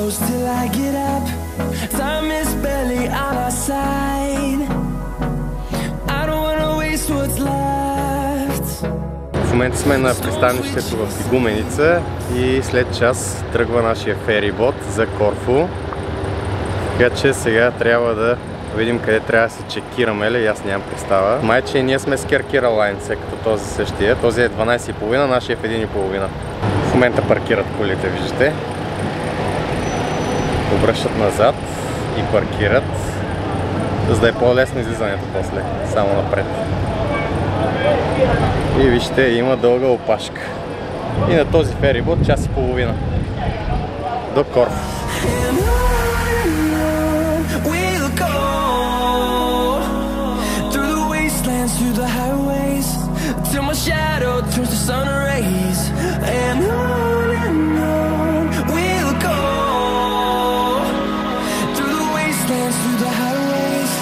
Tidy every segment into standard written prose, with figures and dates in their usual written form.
close till I get up. Time is barely on our side. I don't wanna waste what's left. В момента сме на пристанището в Игуменица и след час тръгва нашия ферибот за Корфу. Така че сега трябва да видим къде трябва да се чекираме, или аз нямам представа. Май, че ние сме с Керкира Лайн, като този същия. Този е 12,5, нашия е в 1,5. В момента паркират колите, виждате. Обръщат назад и паркират, за да е по-лесно излизането после, само напред. И вижте, има дълга опашка. И на този ферибот 1,5 часа до Корфу. Through the highways till my shadow turns to sun rays, and on we'll go through the wastelands, through the highways,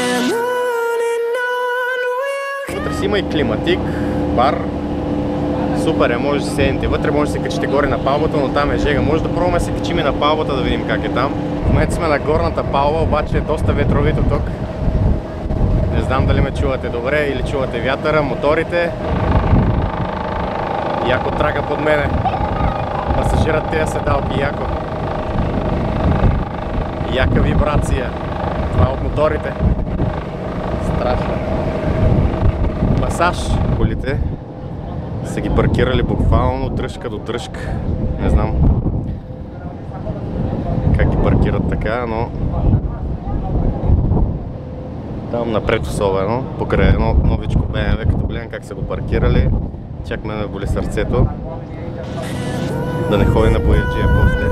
and on we'll. Вътре си има и климатик, бар. Супер е, може да се седнете вътре, може да се качите горе на палбата, но там е жега. Може да пробваме да се качим и на палбата, да видим как е там. В момента сме на горната палба, обаче е доста ветровито тук. Не знам дали ме чувате добре или чувате вятъра, моторите. Яко трака под мене. Пасажират тези седалки, яко. Яка вибрация. Това от моторите. Страшно. Масаж. Колите са ги паркирали буквално дръжка до дръжка. Не знам как ги паркират така, но там напред особено, покрай едно новичко BMW, като гледам как са го паркирали, чак ме боли сърцето. Да не ходи на бояджия после.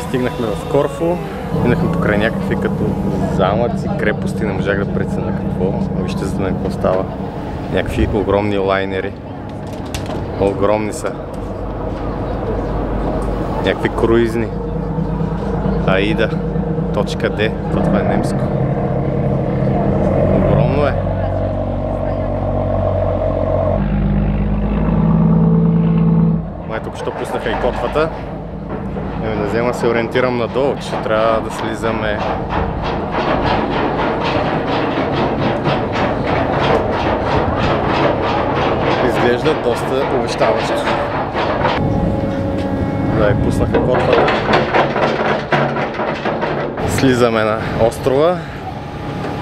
Стигнахме в Корфу, минахме покрай някакви като замъци, крепости, не можах да преценя какво. Вижте за мен какво става. Някакви огромни лайнери. Огромни са. Някакви круизни. Аида. Точка Д. Това е немско. Огромно е. Май тук що пуснаха и котвата. Да взема се ориентирам надолу, че трябва да слизаме. Изглежда доста обещаващо. Да, и пуснаха котвата. Слизаме на острова.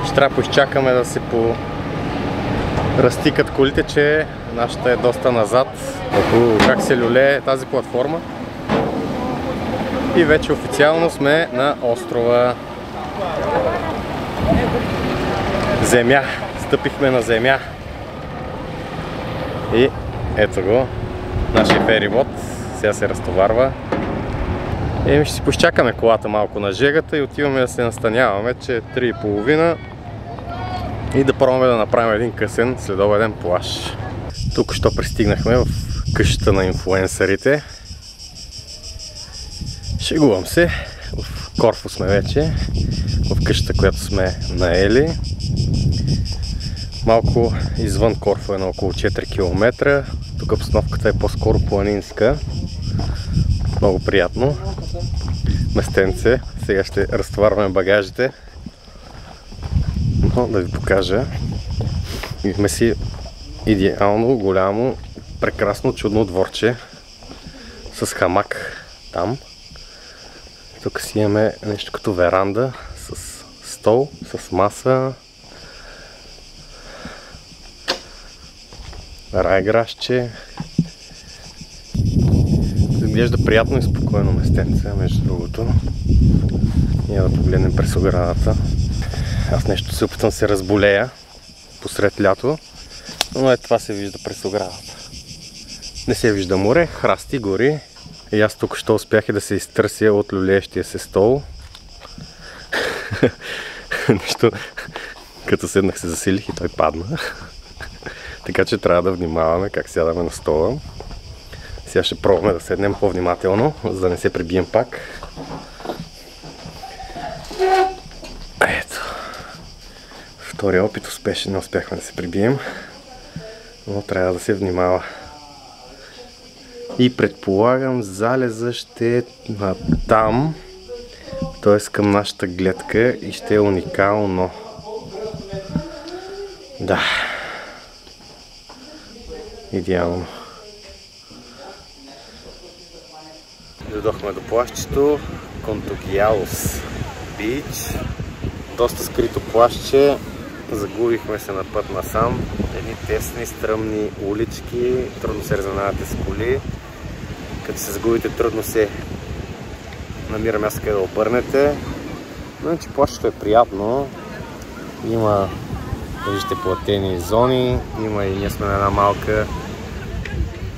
Ще трябва да поизчакаме да се разтикат колите, че нашата е доста назад. Как се люлее тази платформа. И вече официално сме на острова. Земя. Стъпихме на земя. И ето го. Нашия ферибот. Сега се разтоварва. И ще си поизчакаме колата малко на жегата и отиваме да се настаняваме, че е 3,5 и да пробваме да направим един късен следобеден плаж. Тук що пристигнахме в къщата на инфлуенсърите. Шегувам се. В Корфу сме вече. В къщата, която сме наели. Малко извън Корфу е на около 4 км. Тук обстановката е по-скоро планинска. Много приятно. Местенце. Сега ще разтоварваме багажите. Но да ви покажа. Имаме си идеално, голямо, прекрасно, чудно дворче. С хамак там. Тук си имаме нещо като веранда с стол, с маса, райграшче. Изглежда приятно и спокойно местенце, между другото. Ние да погледнем през оградата. Аз нещо се опитвам да се разболея посред лято, но това се вижда през оградата. Не се вижда море, храсти, гори. И аз тук що успях и да се изтърся от люлеещия се стол. Нещо Като седнах се засилих и той падна. Така че трябва да внимаваме как сядаме на стола. Сега ще пробваме да седнем по-внимателно, за да не се прибием пак. Ето. Втория опит успешен, не успяхме да се прибием. Но трябва да се внимава. И предполагам залеза ще е там, т.е. към нашата гледка и ще е уникално. Да. Идеално. Дойдохме до плащчето Контугиалос Бич. Доста скрито плащче. Загубихме се на път насам. Едни тесни, стръмни улички. Трудно се разминавате с коли. Като се загубите, трудно се намира място къде да обърнете. Но че плащчето е приятно. Има, виждате, платени зони. Има и ние сме на една малка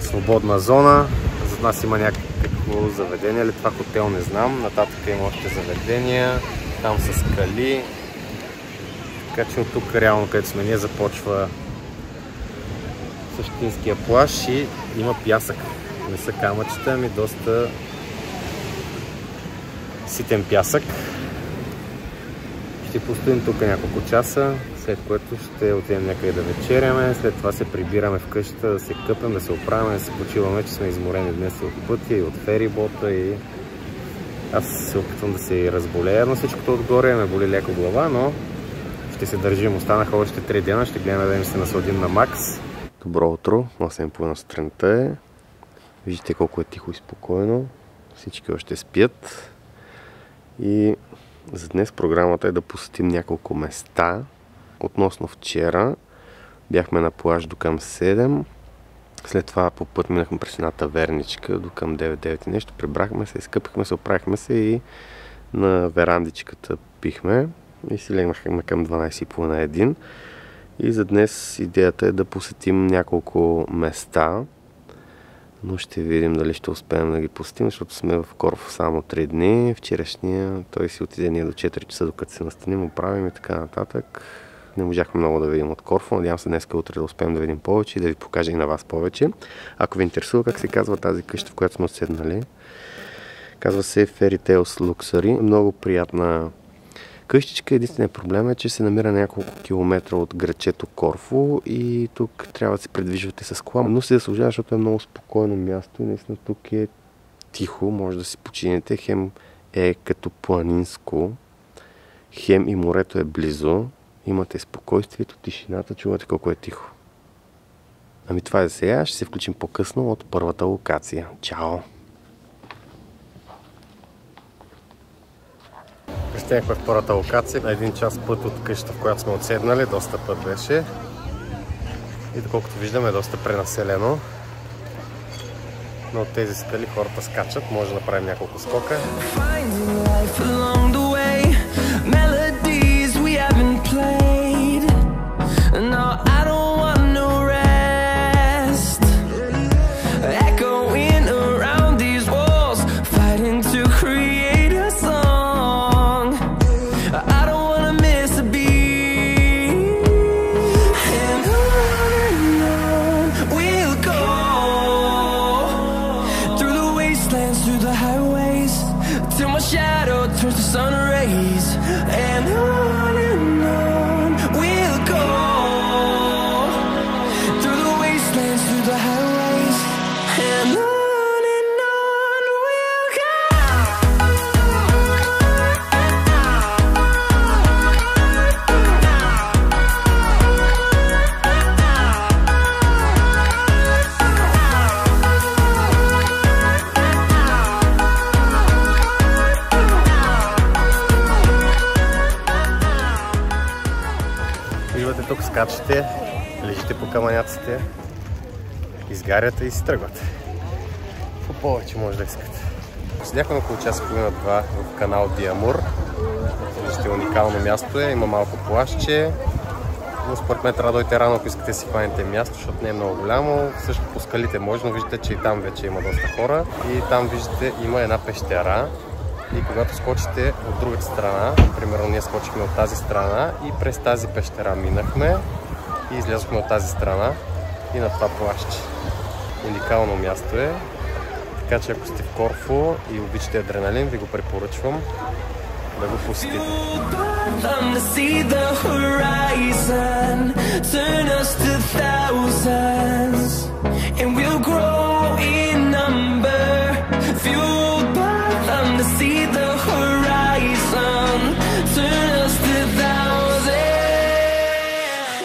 свободна зона. Зад нас има някакво заведение, или това хотел не знам. Нататък има още заведения. Там са скали. Така че от тук реално, където сме ние, започва същинския плаж и има пясък. Не са камъчета, ами доста ситен пясък. Ще постоим тук няколко часа, след което ще отидем някъде да вечеряме, след това се прибираме в къщата, да се къпем, да се оправяме, да се почиваме, че сме изморени днес от пътя и от ферибота и аз се опитвам да се разболея на всичкото отгоре, ме боли леко глава, но ще се държим. Останаха още 3 дена, ще гледаме да им се насладим на макс. Добро утро, 8:30 сутринта е. Виждате колко е тихо и спокойно. Всички още спят. И за днес програмата е да посетим няколко места. Относно вчера бяхме на плаж до към 7. След това по път минахме през една таверничка до към 9 и нещо. Прибрахме се, изкъпихме се, оправихме се и на верандичката пихме. И си легнахме към 12:30-1. И за днес идеята е да посетим няколко места. Но ще видим дали ще успеем да ги посетим, защото сме в Корфу само 3 дни. Вчерашния той си отиде ние до 4 часа, докато се настаним, оправим и така нататък. Не можахме много да видим от Корфу. Надявам се днес утре да успеем да видим повече и да ви покажа и на вас повече. Ако ви интересува как се казва тази къща, в която сме отседнали, казва се Fairy Tales Luxury. Много приятна къщичка. Единственият проблем е, че се намира няколко километра от градчето Корфу и тук трябва да се придвижвате с кола, но се заслужава, защото е много спокойно място и наистина тук е тихо, може да си починете. Хем е като планинско, хем и морето е близо, имате спокойствието, тишината, чувате колко е тихо. Ами това е за сега, ще се включим по-късно от първата локация. Чао! Пристигнахме в първата локация, на 1 час път от къщата, в която сме отседнали, доста път беше. И доколкото виждаме е доста пренаселено. Но от тези скали хората скачат, може да направим няколко скока. Turns to sun rays and on we'll go through the wastelands, through the highways and on we'll go. Тук скачате, лежите по камъняците, изгаряте и си тръгвате. По повече може да искате. Седяхме около час и половина-2 в канал Диамур. Виждате, уникално място е, има малко плажче. Но според мен трябва да дойдете рано, ако искате да си хванете място, защото не е много голямо. Също по скалите може, но виждате, че и там вече има доста хора. И там виждате, има една пещера. И когато скочите от другата страна, примерно ние скочихме от тази страна и през тази пещера минахме и излязохме от тази страна и на това плащче. Уникално място е, така че ако сте в Корфу и обичате адреналин, ви го препоръчвам да го посетите.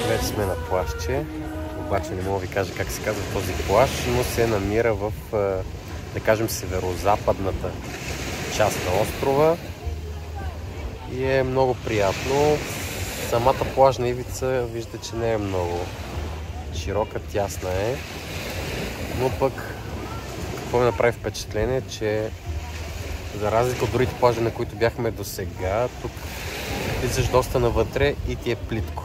Вече сме на плажче, обаче не мога да ви кажа как се казва този плаж, но се намира в, да кажем, северо-западната част на острова и е много приятно. Самата плажна ивица виждате, че не е много широка, тясна е, но пък какво ми направи впечатление, че за разлика от другите плажи, на които бяхме до сега, тук влизаш доста навътре и ти е плитко.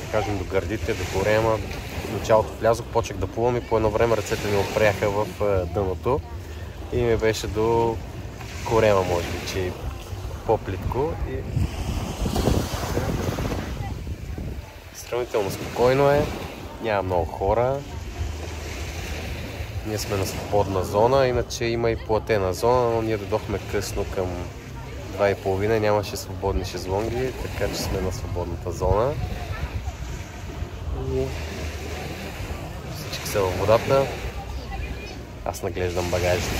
Да кажем, до гърдите, до корема. В началото влязох, почнах да плувам и по едно време ръцете ми опряха в дъното и ми беше до корема, може би, че е по-плитко. И сравнително спокойно е, няма много хора. Ние сме на свободна зона, иначе има и платена зона, но ние дойдохме късно към 2:30, нямаше свободни шезлонги, така че сме на свободната зона. И всички са във водата. Аз наглеждам багажите.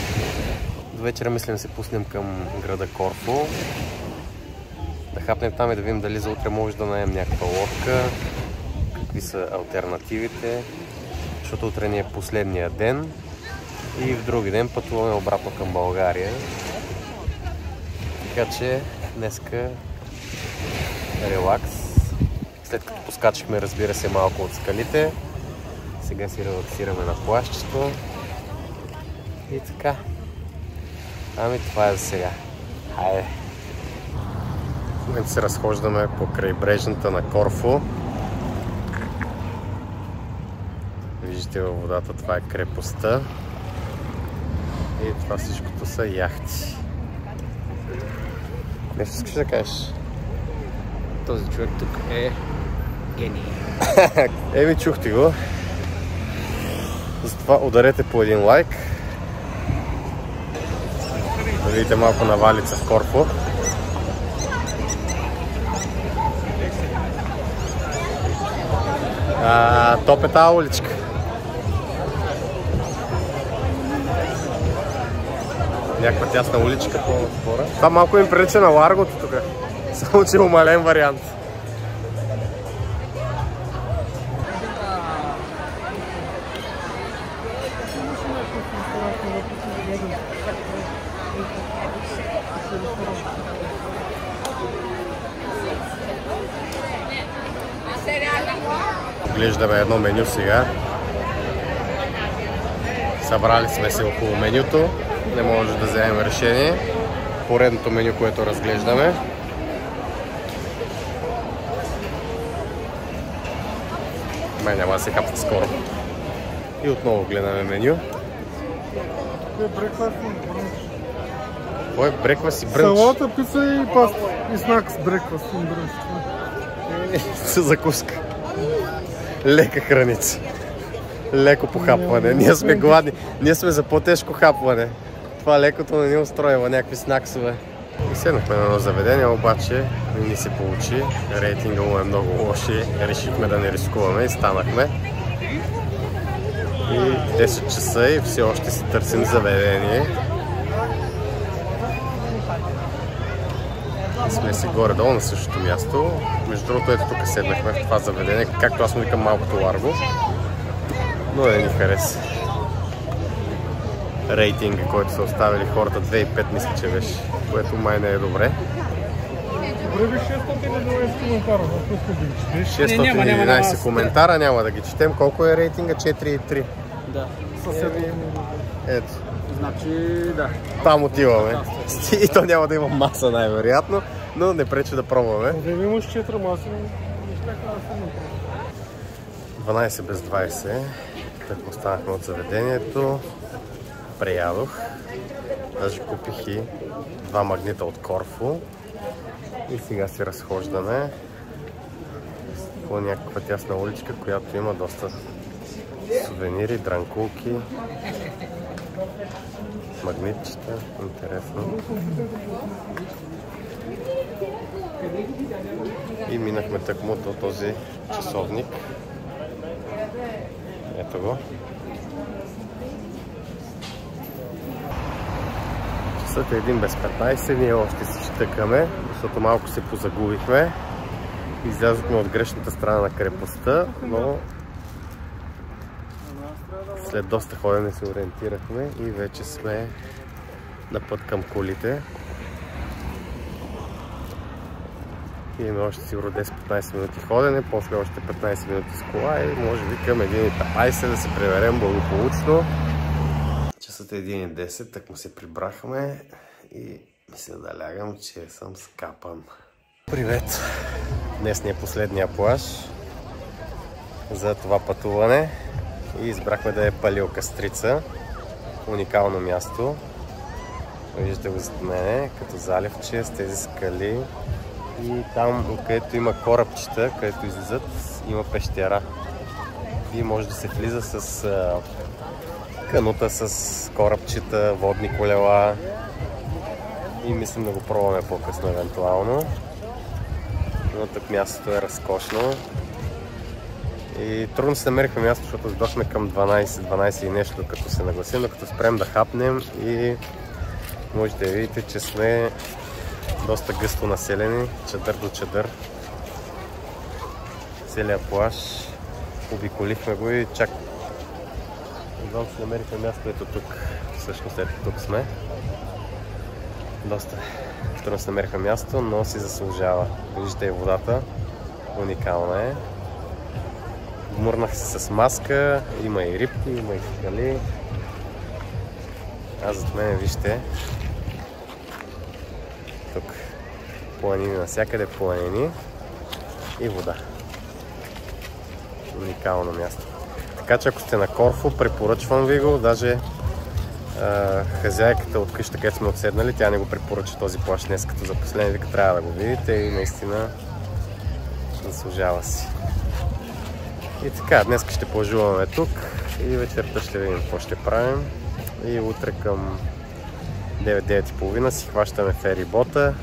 До вечера мислим да се пуснем към града Корфу. Да хапнем там и да видим дали за утре може да наем някаква лодка. Какви са алтернативите. Защото утре ни е последния ден и в други ден пътуваме обратно към България. Така че днеска релакс. След като поскачихме, разбира се, малко от скалите, сега си релаксираме на плажчето и така. Ами това е за сега. Хайде! В момента се разхождаме по крайбрежната на Корфу. Виждате във водата, това е крепостта и това всичкото са яхти. Нещо искаш да кажеш? Този човек тук е гений. Еми, чухте го. Затова ударете по един лайк. Да видите малко навалица в Корфу. Топ е тази уличка. Някаква тясна уличка по отбора. Това малко им прилича на Ларгото тук. Само че умален вариант. Глеждаме едно меню сега. Събрали сме се около менюто. Не може да вземем решение. Поредното меню, което разглеждаме. Май няма да се хапва скоро. И отново гледаме меню. Кой е брекфаст и брънч? Салата, пица и паста. И снакс, брекфаст и брънч. Закуска. Лека храница. Леко похапване. Ние сме гладни. Ние сме за по-тежко хапване. Това лекото не ни устроива, някакви снаксове. И седнахме на едно заведение, обаче не ни се получи. Рейтинга му е много лош и решихме да не рискуваме и станахме. И 10 часа и все още си търсим заведение. Сме си горе-долу на същото място. Между другото, ето тук седнахме в това заведение, както аз му викам малкото Ларго. Но не ни хареса. Рейтинга, който са оставили хората, 2,5 мисля, че беше, което май не е добре. Добре би 611 коментара, ако искаш да ги четеш. 611 коментара, няма да ги четем. Колко е рейтинга? 4,3. Да. Ето. Значи, да. Там отиваме. И то няма да има маса най-вероятно, но не пречи да пробваме. Да имаш 4 маси, неща да 12 без 20. След останахме от заведението. Преядох. Даже купих и 2 магнита от Корфу. И сега се разхождаме по някаква тясна уличка, която има доста сувенири, дранкулки, магнитчета. Интересно. И минахме тъкмо до този часовник. Ето го. Часът е 1 без 15, ние още си щъкаме, защото малко се позагубихме. Излязохме от грешната страна на крепостта, но след доста ходене се ориентирахме и вече сме на път към колите. Имаме още сигурно 10-15 минути ходене, после още 15 минути с кола и може би към 1:15 да се приберем благополучно. Часът е 1:10, так му се прибрахме и мисля да лягам, че съм скапан. Привет! Днес ни е последния плаж за това пътуване и избрахме да е Палеокастрица. Уникално място. Виждате го зад мене, като заливче с тези скали. И там, откъдето има корабчета, където излизат, има пещера. И може да се влиза с канута, с корабчета, водни колела. И мислим да го пробваме по-късно евентуално. Но тук мястото е разкошно. И трудно се намерихме място, защото сдохме към 12 и нещо, като се нагласим, като спрем да хапнем и можете да видите, че сме доста гъсто населени, чадър до чадър. Целият плаж. Обиколихме го и чак едва се намерихме място, ето тук. Всъщност ето тук сме. Доста трудно се намерихме място, но си заслужава. Виждате и водата. Уникална е. Вмурнах се с маска, има и рибки, има и скали. А зад мен вижте. Тук планини, навсякъде планини и вода. Уникално място. Така че ако сте на Корфу, препоръчвам ви го. Даже хазяйката от къща, където сме отседнали, тя не го препоръча този плаж днес като за последния, вика трябва да го видите и наистина заслужава си. И така, днес ще плажуваме тук и вечерта ще видим какво ще правим. И утре към 9-9:30 си хващаме ферибота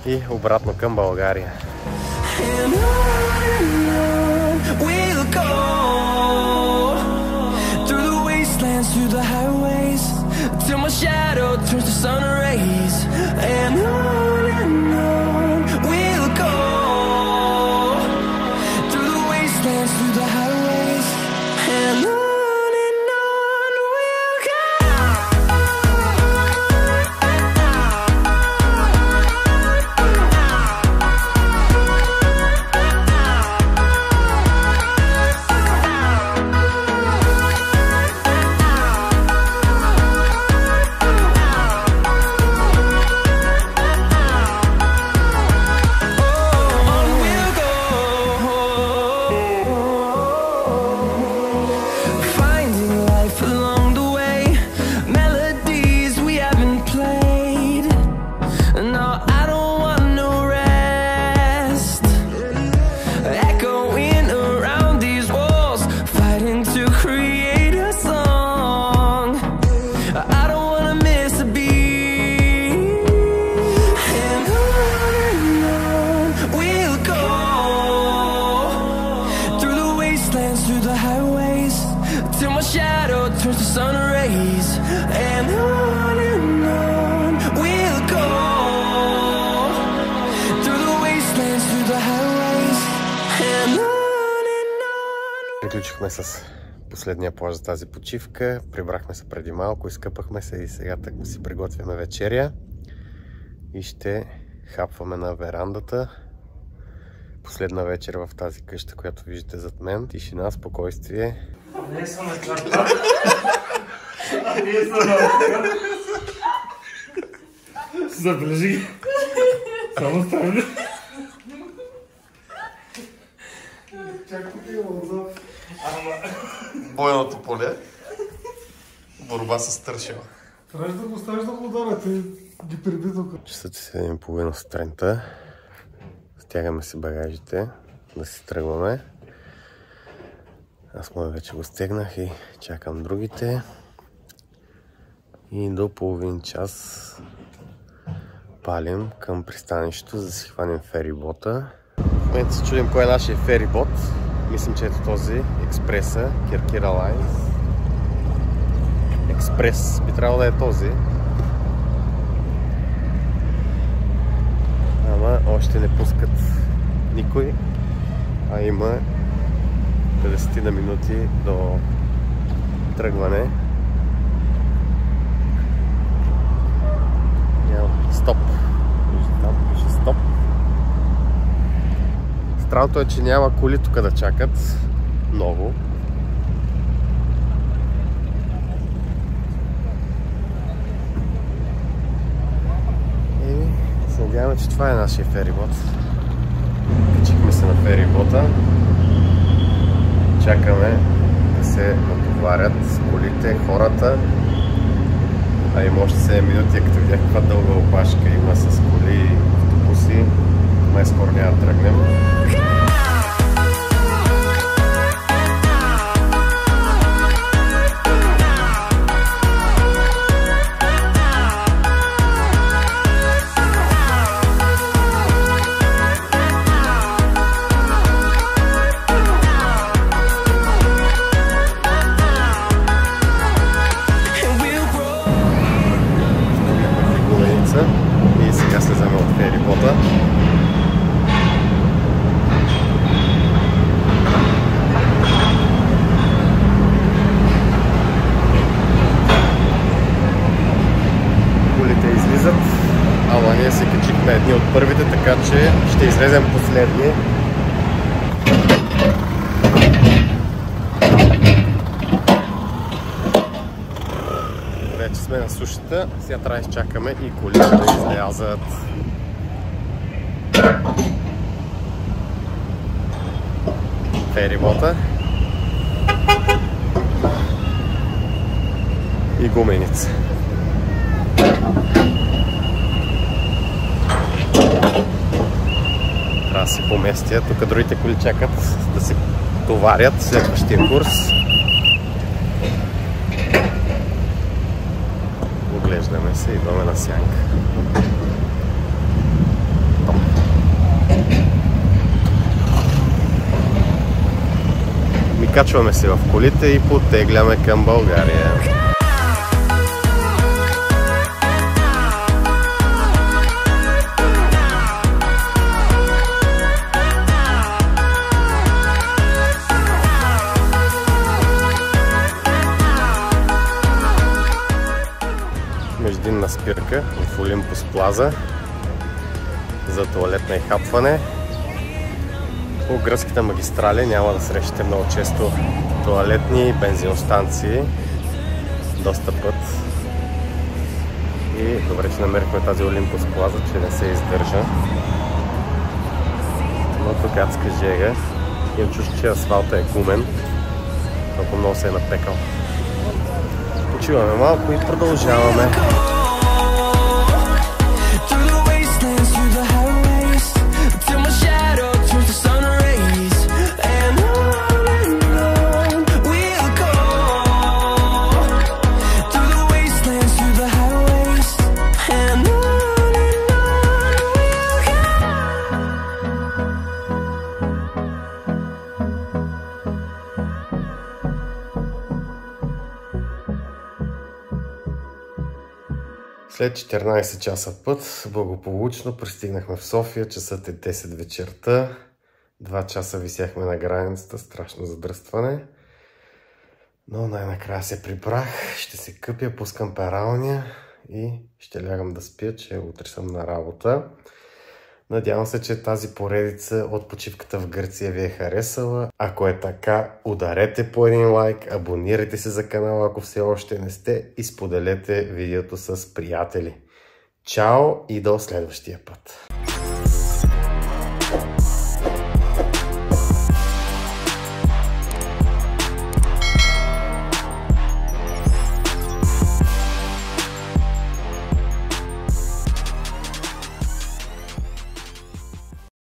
и обратно към България. Приключихме с последния плаж за тази почивка. Прибрахме се преди малко, изкъпахме се и сега так си приготвяме вечеря. И ще хапваме на верандата. Последна вечер в тази къща, която виждате зад мен. Тишина, спокойствие. Не съм на карта. Не съм на карта. Забележи ги. Само ставили. Чакай ти отзад. Бойното поле. Борба с тършева. Трябваше да го оставиш да го ударя, ти ги приби тук. Часът е 7:30 сутринта. Стягаме си багажите, да си тръгваме. Аз моя вече го стегнах и чакам другите. И до половин час палим към пристанището, за да си хванем ферибота. В момента се чудим кой е нашия ферибот. Мислим, че ето този, Експреса, Киркира Лайнс. Експрес би трябвало да е този. Ама още не пускат никой, а има 50 на минути до тръгване. Стоп. Там пише стоп. Странното е, че няма коли тук да чакат много. И се надяваме, че това е нашия ферибот. Качихме се на ферибота. Чакаме да се натоварят колите, хората. А има още 7 минути, като видях каква дълга опашка има с коли и автобуси. Май скоро няма да тръгнем. И сега слезаме от ферибота. Колите излизат, ама ние се качихме едни от първите, така че ще излезем последни. Вече сме на сушата, сега трябва да изчакаме и колите да излязат. Ферибота и гуменица. Трябва да се поместя. Тук другите коли чакат да се товарят следващия курс. Оглеждаме се, идваме на сянка. Качваме се в колите и потегляме към България. Междинна спирка в Олимпус Плаза за тоалетна и хапване. По гръцките магистрали няма да срещате много често тоалетни бензиностанции. Доста път. И добре, че намерихме тази Олимпус Плаза, че не се издържа. Но тук адска жега. Имам чувство, че асфалта е гумен. Толкова много се е напекал. Почиваме малко и продължаваме. След 14 часа път, благополучно пристигнахме в София, часът е 10 вечерта. 2 часа висяхме на границата, страшно задръстване. Но най-накрая се прибрах, ще се къпя, пускам пералня и ще лягам да спя, че утре съм на работа. Надявам се, че тази поредица от почивката в Гърция ви е харесала. Ако е така, ударете по един лайк, абонирайте се за канала, ако все още не сте, и споделете видеото с приятели. Чао и до следващия път!